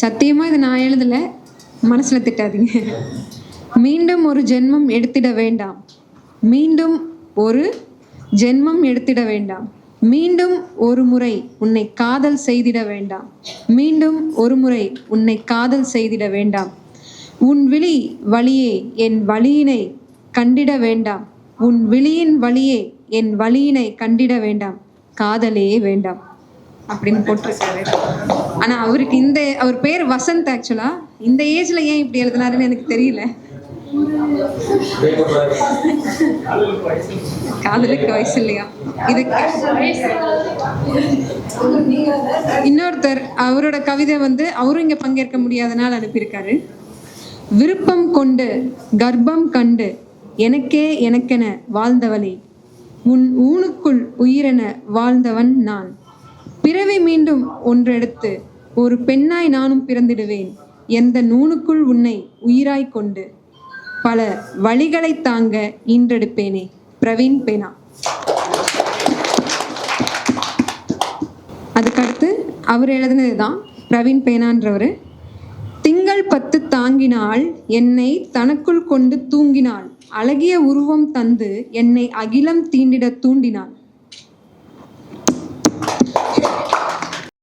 சத்தியமாக இது நான் எழுதலை, மனசில் திட்டாதீங்க. மீண்டும் ஒரு ஜென்மம் எடுத்திட வேண்டாம், மீண்டும் ஒரு ஜென்மம் எடுத்திட வேண்டாம், மீண்டும் ஒரு முறை உன்னை காதல் செய்திட வேண்டாம், மீண்டும் ஒரு முறை உன்னை காதல் செய்திட வேண்டாம். உன் விழி வழியே என் வழியினை கண்டிட வேண்டாம், உன் விழியின் வழியே என் வழியினை கண்டிட வேண்டாம், காதலே வேண்டாம் அப்படின்னு போட்டிருக்காரு. ஆனால் அவருக்கு அவர் பேர் வசந்த். ஆக்சுவலாக இந்த ஏஜில் ஏன் இப்படி எழுதினாருன்னு எனக்கு தெரியல. காதலுக்கு வயசு இல்லையா? இதுக்கு இன்னொருத்தர் அவரோட கவிதை அவரும் இங்கே பங்கேற்க முடியாதனால் அனுப்பியிருக்காரு. விருப்பம் கொண்டு கர்ப்பம் கண்டு எனக்கே எனக்கென வாழ்ந்தவளே, உன் ஊனுக்குள் உயிரென வாழ்ந்தவன் நான். பிறவி மீண்டும் ஒன்றெடுத்து ஒரு பெண்ணாய் நானும் பிறந்திடுவேன், எந்த நூனுக்குள் உன்னை உயிராய் கொண்டு பல வழிகளை தாங்க ஈன்றெடுப்பேனே. பிரவீன் பேனா. அதுக்கடுத்து அவர் எழுதினது தான் பிரவீன் பேனான்றவர். திங்கள் 10 தாங்கினாள் என்னை தனக்குள் கொண்டு தூங்கினாள், அழகிய உருவம் தந்து என்னை அகிலம் தீண்டிட தூண்டினாள்,